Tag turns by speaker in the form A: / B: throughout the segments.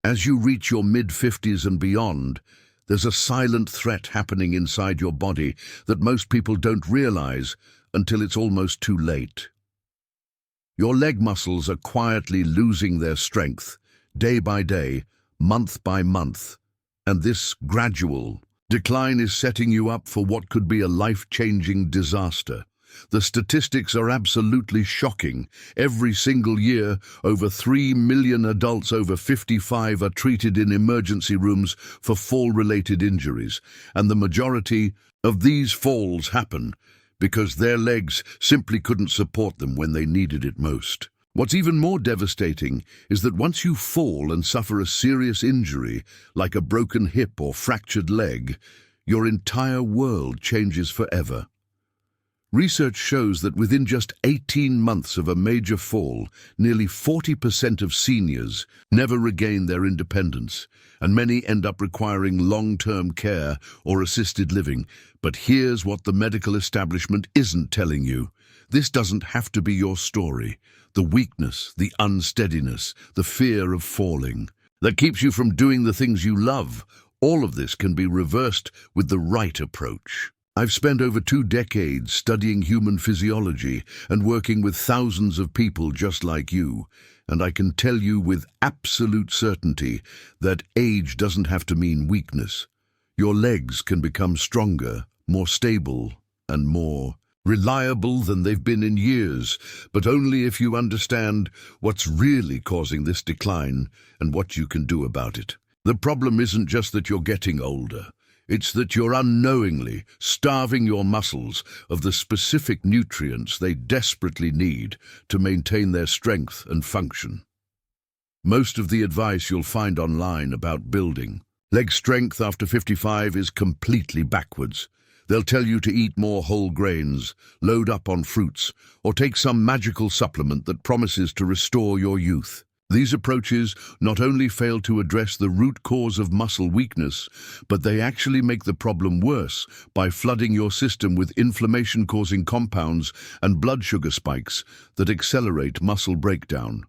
A: As you reach your mid-50s and beyond, there's a silent threat happening inside your body that most people don't realize until it's almost too late. Your leg muscles are quietly losing their strength, day by day, month by month, and this gradual decline is setting you up for what could be a life-changing disaster. The statistics are absolutely shocking. Every single year, over 3 million adults over 55 are treated in emergency rooms for fall-related injuries, and the majority of these falls happen because their legs simply couldn't support them when they needed it most. What's even more devastating is that once you fall and suffer a serious injury, like a broken hip or fractured leg, your entire world changes forever. Research shows that within just 18 months of a major fall, nearly 40% of seniors never regain their independence, and many end up requiring long-term care or assisted living. But here's what the medical establishment isn't telling you. This doesn't have to be your story. The weakness, the unsteadiness, the fear of falling that keeps you from doing the things you love, all of this can be reversed with the right approach. I've spent over 2 decades studying human physiology and working with thousands of people just like you, and I can tell you with absolute certainty that age doesn't have to mean weakness. Your legs can become stronger, more stable, and more reliable than they've been in years, but only if you understand what's really causing this decline and what you can do about it. The problem isn't just that you're getting older. It's that you're unknowingly starving your muscles of the specific nutrients they desperately need to maintain their strength and function. Most of the advice you'll find online about building leg strength after 55 is completely backwards. They'll tell you to eat more whole grains, load up on fruits, or take some magical supplement that promises to restore your youth. These approaches not only fail to address the root cause of muscle weakness, but they actually make the problem worse by flooding your system with inflammation-causing compounds and blood sugar spikes that accelerate muscle breakdown.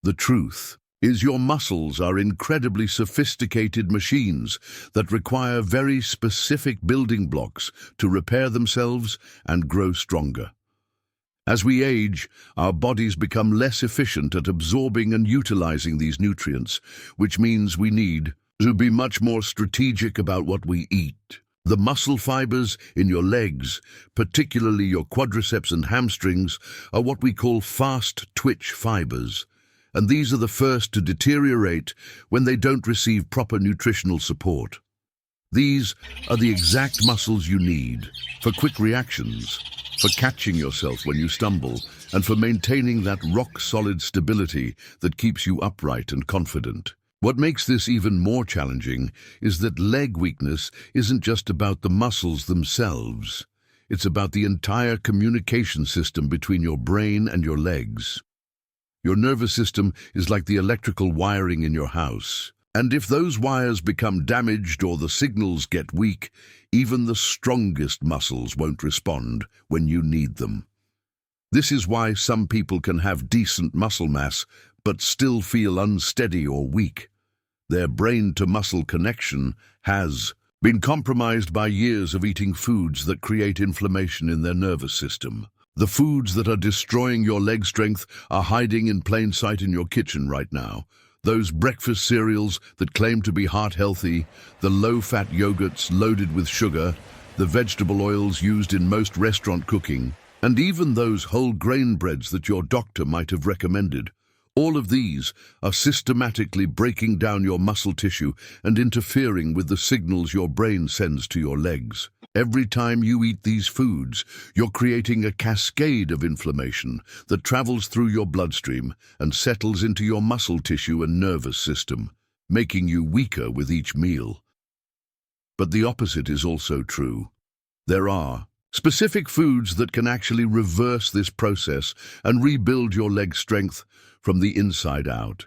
A: The truth is your muscles are incredibly sophisticated machines that require very specific building blocks to repair themselves and grow stronger. As we age, our bodies become less efficient at absorbing and utilizing these nutrients, which means we need to be much more strategic about what we eat. The muscle fibers in your legs, particularly your quadriceps and hamstrings, are what we call fast-twitch fibers, and these are the first to deteriorate when they don't receive proper nutritional support. These are the exact muscles you need for quick reactions, for catching yourself when you stumble, and for maintaining that rock-solid stability that keeps you upright and confident. What makes this even more challenging is that leg weakness isn't just about the muscles themselves. It's about the entire communication system between your brain and your legs. Your nervous system is like the electrical wiring in your house. And if those wires become damaged or the signals get weak, even the strongest muscles won't respond when you need them. This is why some people can have decent muscle mass but still feel unsteady or weak. Their brain-to-muscle connection has been compromised by years of eating foods that create inflammation in their nervous system. The foods that are destroying your leg strength are hiding in plain sight in your kitchen right now. Those breakfast cereals that claim to be heart-healthy, the low-fat yogurts loaded with sugar, the vegetable oils used in most restaurant cooking, and even those whole grain breads that your doctor might have recommended. All of these are systematically breaking down your muscle tissue and interfering with the signals your brain sends to your legs. Every time you eat these foods, you're creating a cascade of inflammation that travels through your bloodstream and settles into your muscle tissue and nervous system, making you weaker with each meal. But the opposite is also true. There are specific foods that can actually reverse this process and rebuild your leg strength from the inside out.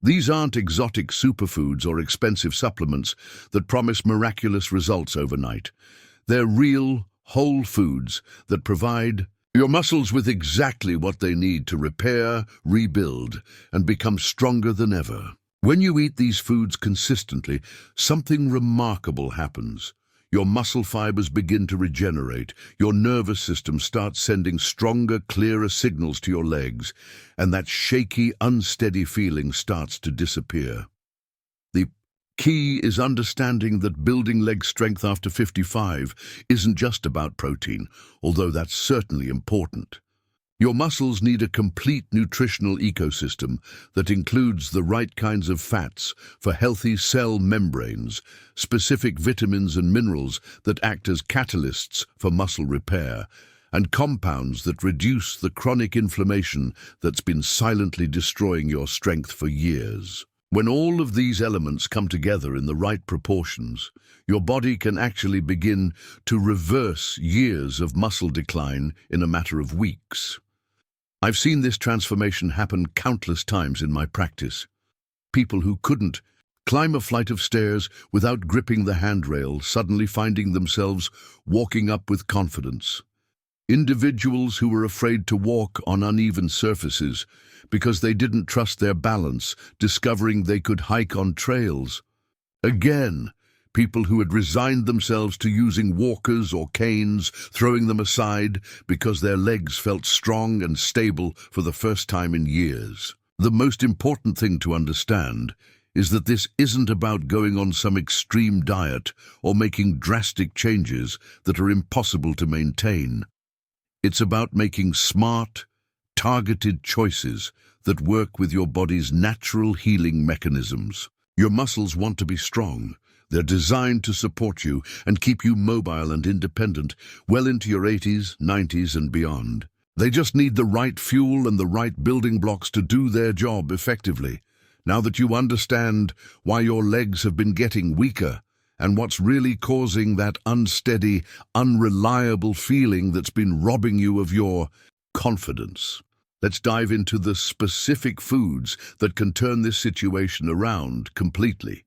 A: These aren't exotic superfoods or expensive supplements that promise miraculous results overnight. They're real, whole foods that provide your muscles with exactly what they need to repair, rebuild, and become stronger than ever. When you eat these foods consistently, something remarkable happens. Your muscle fibers begin to regenerate, your nervous system starts sending stronger, clearer signals to your legs, and that shaky, unsteady feeling starts to disappear. The key is understanding that building leg strength after 55 isn't just about protein, although that's certainly important. Your muscles need a complete nutritional ecosystem that includes the right kinds of fats for healthy cell membranes, specific vitamins and minerals that act as catalysts for muscle repair, and compounds that reduce the chronic inflammation that's been silently destroying your strength for years. When all of these elements come together in the right proportions, your body can actually begin to reverse years of muscle decline in a matter of weeks. I've seen this transformation happen countless times in my practice. People who couldn't climb a flight of stairs without gripping the handrail suddenly finding themselves walking up with confidence. Individuals who were afraid to walk on uneven surfaces because they didn't trust their balance, discovering they could hike on trails. Again, people who had resigned themselves to using walkers or canes, throwing them aside because their legs felt strong and stable for the first time in years. The most important thing to understand is that this isn't about going on some extreme diet or making drastic changes that are impossible to maintain. It's about making smart, targeted choices that work with your body's natural healing mechanisms. Your muscles want to be strong. They're designed to support you and keep you mobile and independent well into your 80s, 90s, and beyond. They just need the right fuel and the right building blocks to do their job effectively. Now that you understand why your legs have been getting weaker and what's really causing that unsteady, unreliable feeling that's been robbing you of your confidence, let's dive into the specific foods that can turn this situation around completely.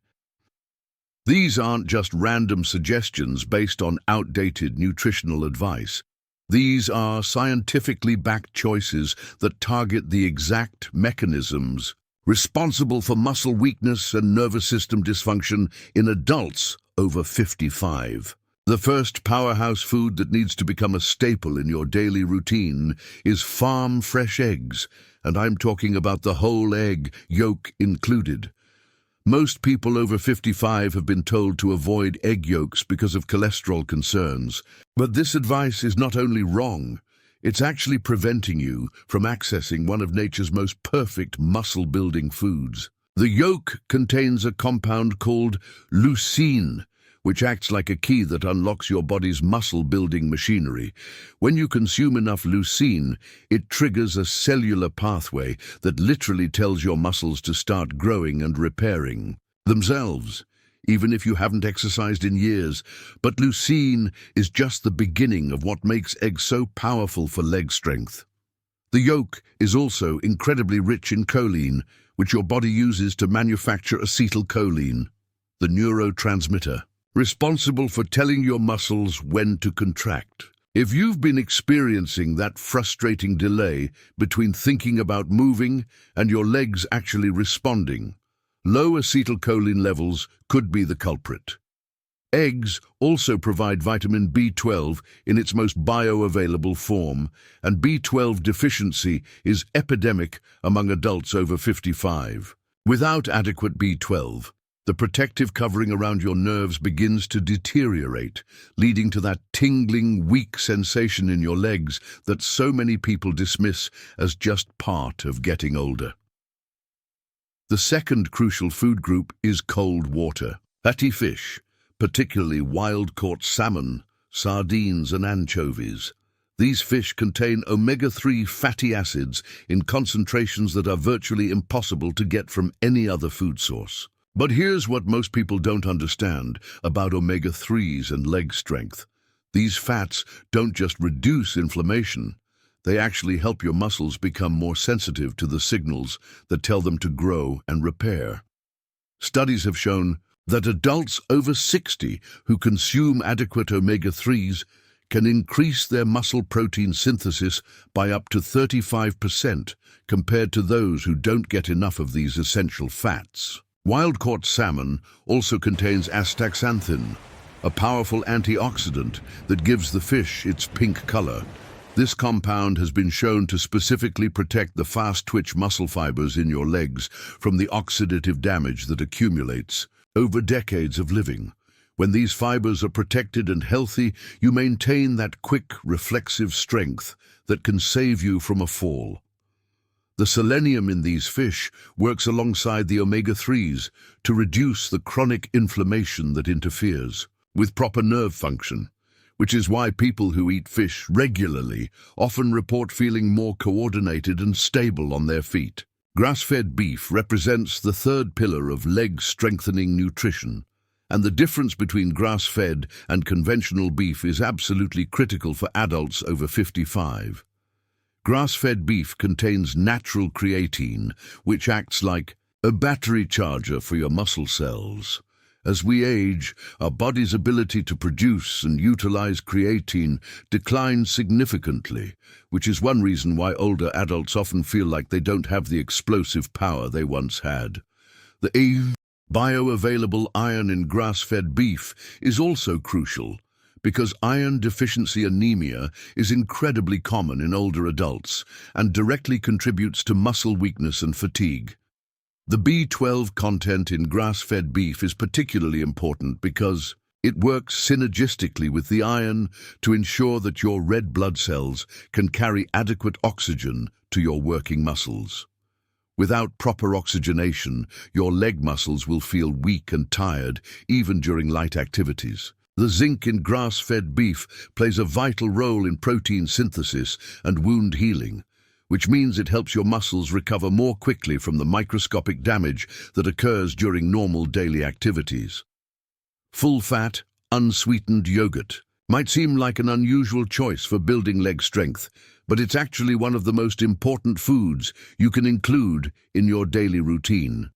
A: These aren't just random suggestions based on outdated nutritional advice. These are scientifically backed choices that target the exact mechanisms responsible for muscle weakness and nervous system dysfunction in adults over 55. The first powerhouse food that needs to become a staple in your daily routine is farm fresh eggs, and I'm talking about the whole egg, yolk included. Most people over 55 have been told to avoid egg yolks because of cholesterol concerns. But this advice is not only wrong, it's actually preventing you from accessing one of nature's most perfect muscle-building foods. The yolk contains a compound called leucine, which acts like a key that unlocks your body's muscle-building machinery. When you consume enough leucine, it triggers a cellular pathway that literally tells your muscles to start growing and repairing themselves, even if you haven't exercised in years. But leucine is just the beginning of what makes eggs so powerful for leg strength. The yolk is also incredibly rich in choline, which your body uses to manufacture acetylcholine, the neurotransmitter responsible for telling your muscles when to contract. If you've been experiencing that frustrating delay between thinking about moving and your legs actually responding, low acetylcholine levels could be the culprit. Eggs also provide vitamin B12 in its most bioavailable form, and B12 deficiency is epidemic among adults over 55. Without adequate B12, the protective covering around your nerves begins to deteriorate, leading to that tingling, weak sensation in your legs that so many people dismiss as just part of getting older. The second crucial food group is cold water. Fatty fish, particularly wild-caught salmon, sardines, and anchovies. These fish contain omega-3 fatty acids in concentrations that are virtually impossible to get from any other food source. But here's what most people don't understand about omega-3s and leg strength. These fats don't just reduce inflammation, they actually help your muscles become more sensitive to the signals that tell them to grow and repair. Studies have shown that adults over 60 who consume adequate omega-3s can increase their muscle protein synthesis by up to 35% compared to those who don't get enough of these essential fats. Wild-caught salmon also contains astaxanthin, a powerful antioxidant that gives the fish its pink color. This compound has been shown to specifically protect the fast-twitch muscle fibers in your legs from the oxidative damage that accumulates over decades of living. When these fibers are protected and healthy, you maintain that quick, reflexive strength that can save you from a fall. The selenium in these fish works alongside the omega-3s to reduce the chronic inflammation that interferes with proper nerve function, which is why people who eat fish regularly often report feeling more coordinated and stable on their feet. Grass-fed beef represents the third pillar of leg-strengthening nutrition, and the difference between grass-fed and conventional beef is absolutely critical for adults over 55. Grass-fed beef contains natural creatine, which acts like a battery charger for your muscle cells. As we age, our body's ability to produce and utilize creatine declines significantly, which is one reason why older adults often feel like they don't have the explosive power they once had. The bioavailable iron in grass-fed beef is also crucial, because iron deficiency anemia is incredibly common in older adults and directly contributes to muscle weakness and fatigue. The B12 content in grass-fed beef is particularly important because it works synergistically with the iron to ensure that your red blood cells can carry adequate oxygen to your working muscles. Without proper oxygenation, your leg muscles will feel weak and tired, even during light activities. The zinc in grass-fed beef plays a vital role in protein synthesis and wound healing, which means it helps your muscles recover more quickly from the microscopic damage that occurs during normal daily activities. Full-fat, unsweetened yogurt might seem like an unusual choice for building leg strength, but it's actually one of the most important foods you can include in your daily routine.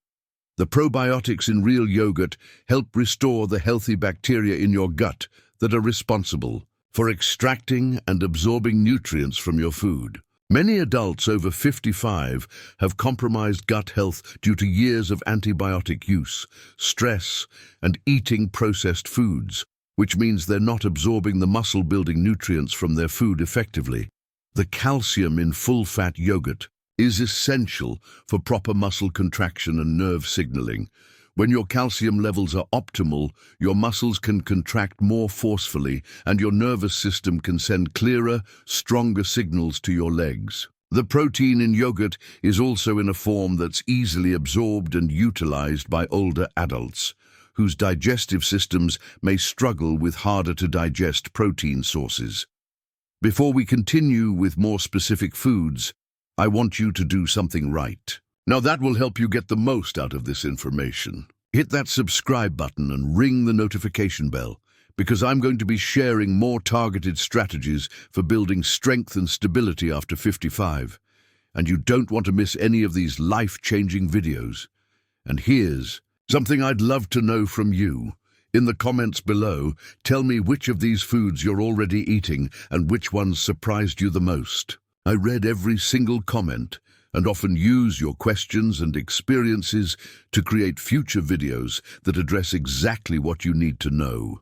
A: The probiotics in real yogurt help restore the healthy bacteria in your gut that are responsible for extracting and absorbing nutrients from your food. Many adults over 55 have compromised gut health due to years of antibiotic use, stress, and eating processed foods, which means they're not absorbing the muscle-building nutrients from their food effectively. The calcium in full-fat yogurt is essential for proper muscle contraction and nerve signaling. When your calcium levels are optimal, your muscles can contract more forcefully and your nervous system can send clearer, stronger signals to your legs. The protein in yogurt is also in a form that's easily absorbed and utilized by older adults, whose digestive systems may struggle with harder-to-digest protein sources. Before we continue with more specific foods, I want you to do something right. Now that will help you get the most out of this information. Hit that subscribe button and ring the notification bell, because I'm going to be sharing more targeted strategies for building strength and stability after 55. And you don't want to miss any of these life-changing videos. And here's something I'd love to know from you. In the comments below, tell me which of these foods you're already eating and which ones surprised you the most. I read every single comment and often use your questions and experiences to create future videos that address exactly what you need to know.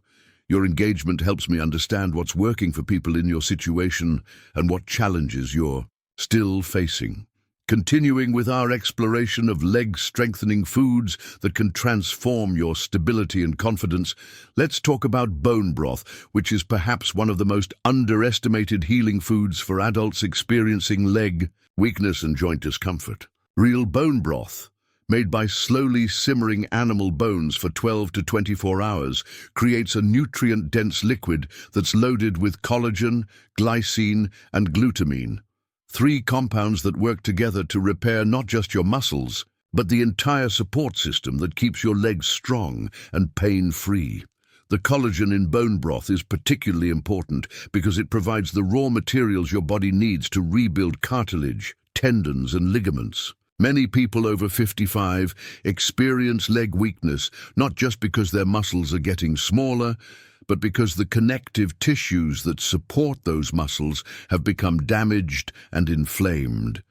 A: Your engagement helps me understand what's working for people in your situation and what challenges you're still facing. Continuing with our exploration of leg-strengthening foods that can transform your stability and confidence, let's talk about bone broth, which is perhaps one of the most underestimated healing foods for adults experiencing leg weakness and joint discomfort. Real bone broth, made by slowly simmering animal bones for 12 to 24 hours, creates a nutrient-dense liquid that's loaded with collagen, glycine, and glutamine. 3 compounds that work together to repair not just your muscles, but the entire support system that keeps your legs strong and pain-free. The collagen in bone broth is particularly important because it provides the raw materials your body needs to rebuild cartilage, tendons, and ligaments. Many people over 55 experience leg weakness, not just because their muscles are getting smaller, but because the connective tissues that support those muscles have become damaged and inflamed.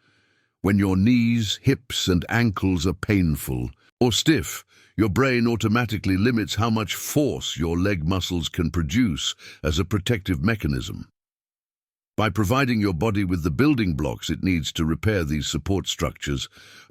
A: When your knees, hips, and ankles are painful, or stiff, your brain automatically limits how much force your leg muscles can produce as a protective mechanism. By providing your body with the building blocks it needs to repair these support structures,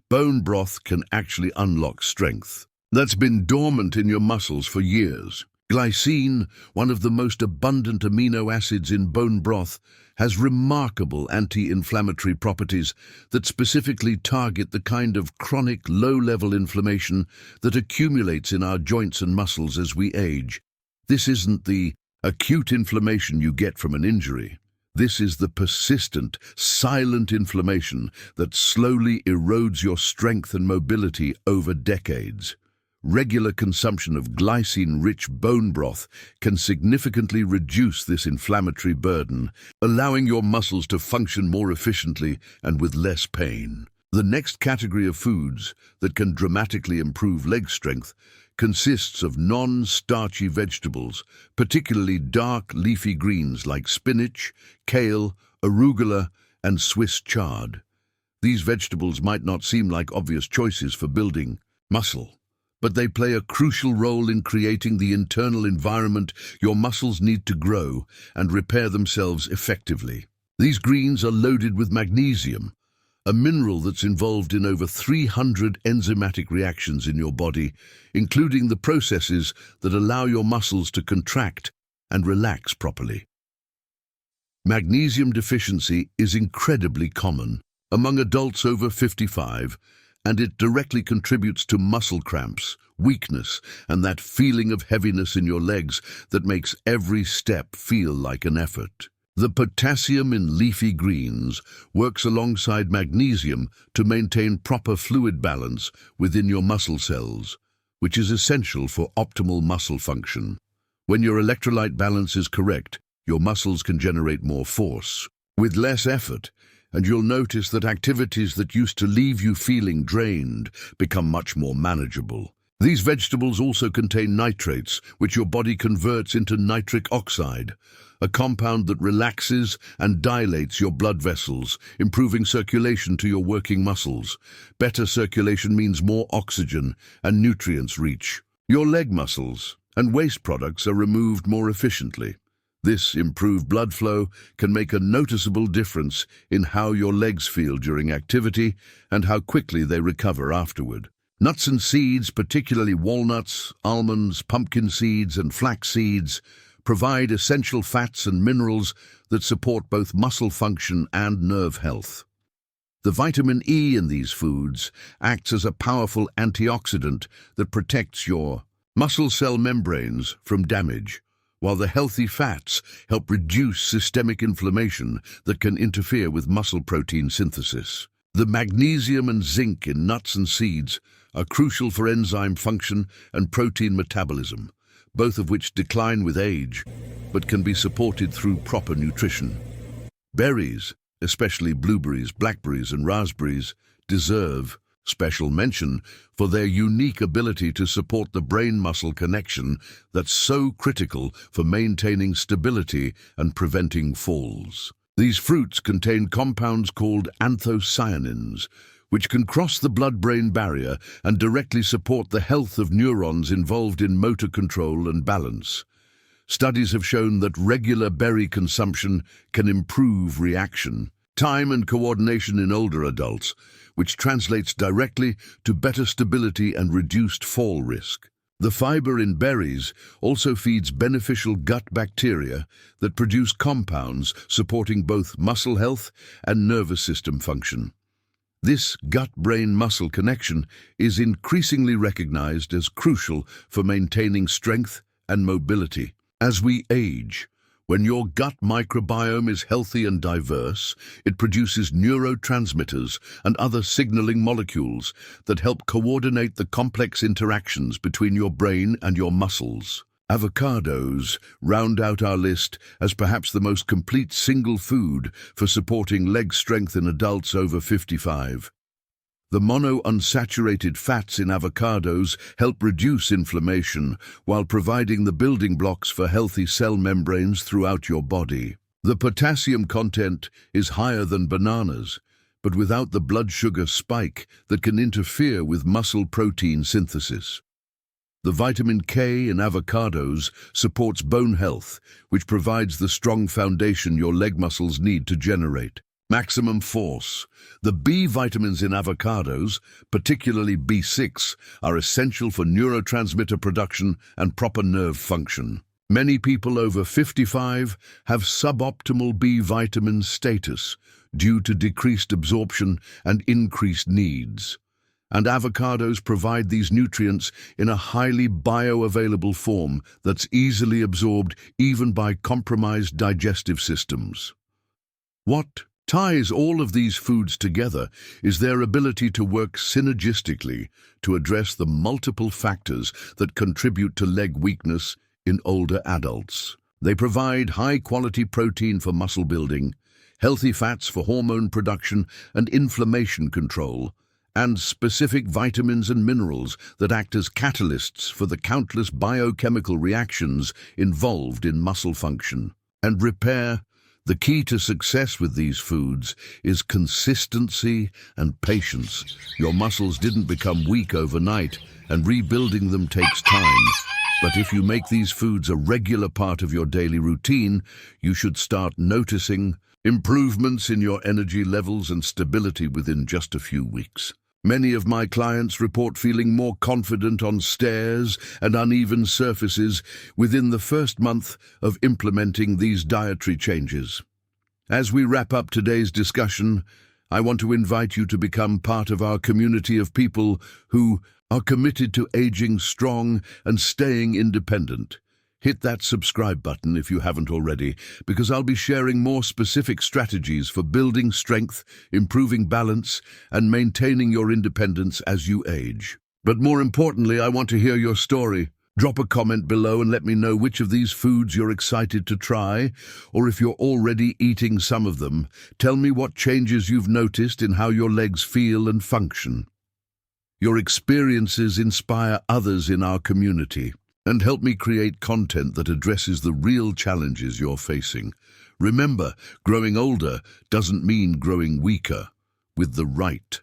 A: bone broth can actually unlock strength that's been dormant in your muscles for years. Glycine, one of the most abundant amino acids in bone broth, has remarkable anti-inflammatory properties that specifically target the kind of chronic low-level inflammation that accumulates in our joints and muscles as we age. This isn't the acute inflammation you get from an injury. This is the persistent, silent inflammation that slowly erodes your strength and mobility over decades. Regular consumption of glycine-rich bone broth can significantly reduce this inflammatory burden, allowing your muscles to function more efficiently and with less pain. The next category of foods that can dramatically improve leg strength consists of non-starchy vegetables, particularly dark leafy greens like spinach, kale, arugula, and Swiss chard. These vegetables might not seem like obvious choices for building muscle, but they play a crucial role in creating the internal environment your muscles need to grow and repair themselves effectively. These greens are loaded with magnesium, a mineral that's involved in over 300 enzymatic reactions in your body, including the processes that allow your muscles to contract and relax properly. Magnesium deficiency is incredibly common among adults over 55, and it directly contributes to muscle cramps, weakness, and that feeling of heaviness in your legs that makes every step feel like an effort. The potassium in leafy greens works alongside magnesium to maintain proper fluid balance within your muscle cells, which is essential for optimal muscle function. When your electrolyte balance is correct, your muscles can generate more force with less effort, and you'll notice that activities that used to leave you feeling drained become much more manageable. These vegetables also contain nitrates, which your body converts into nitric oxide, a compound that relaxes and dilates your blood vessels, improving circulation to your working muscles. Better circulation means more oxygen and nutrients reach your leg muscles, and waste products are removed more efficiently. This improved blood flow can make a noticeable difference in how your legs feel during activity and how quickly they recover afterward. Nuts and seeds, particularly walnuts, almonds, pumpkin seeds, and flax seeds, provide essential fats and minerals that support both muscle function and nerve health. The vitamin E in these foods acts as a powerful antioxidant that protects your muscle cell membranes from damage, while the healthy fats help reduce systemic inflammation that can interfere with muscle protein synthesis. The magnesium and zinc in nuts and seeds are crucial for enzyme function and protein metabolism, both of which decline with age, but can be supported through proper nutrition. Berries, especially blueberries, blackberries, and raspberries, deserve special mention for their unique ability to support the brain-muscle connection that's so critical for maintaining stability and preventing falls. These fruits contain compounds called anthocyanins, which can cross the blood-brain barrier and directly support the health of neurons involved in motor control and balance. Studies have shown that regular berry consumption can improve reaction time and coordination in older adults, which translates directly to better stability and reduced fall risk. The fiber in berries also feeds beneficial gut bacteria that produce compounds supporting both muscle health and nervous system function. This gut-brain-muscle connection is increasingly recognized as crucial for maintaining strength and mobility. As we age, when your gut microbiome is healthy and diverse, it produces neurotransmitters and other signaling molecules that help coordinate the complex interactions between your brain and your muscles. Avocados round out our list as perhaps the most complete single food for supporting leg strength in adults over 55. The monounsaturated fats in avocados help reduce inflammation while providing the building blocks for healthy cell membranes throughout your body. The potassium content is higher than bananas, but without the blood sugar spike that can interfere with muscle protein synthesis. The vitamin K in avocados supports bone health, which provides the strong foundation your leg muscles need to generate maximum force. The B vitamins in avocados, particularly B6, are essential for neurotransmitter production and proper nerve function. Many people over 55 have suboptimal B vitamin status due to decreased absorption and increased needs. And avocados provide these nutrients in a highly bioavailable form that's easily absorbed even by compromised digestive systems. What ties all of these foods together is their ability to work synergistically to address the multiple factors that contribute to leg weakness in older adults. They provide high-quality protein for muscle building, healthy fats for hormone production and inflammation control, and specific vitamins and minerals that act as catalysts for the countless biochemical reactions involved in muscle function and repair. The key to success with these foods is consistency and patience. Your muscles didn't become weak overnight, and rebuilding them takes time. But if you make these foods a regular part of your daily routine, you should start noticing improvements in your energy levels and stability within just a few weeks. Many of my clients report feeling more confident on stairs and uneven surfaces within the first month of implementing these dietary changes. As we wrap up today's discussion, I want to invite you to become part of our community of people who are committed to aging strong and staying independent. Hit that subscribe button if you haven't already, because I'll be sharing more specific strategies for building strength, improving balance, and maintaining your independence as you age. But more importantly, I want to hear your story. Drop a comment below and let me know which of these foods you're excited to try, or if you're already eating some of them, tell me what changes you've noticed in how your legs feel and function. Your experiences inspire others in our community and help me create content that addresses the real challenges you're facing. Remember, growing older doesn't mean growing weaker. With the right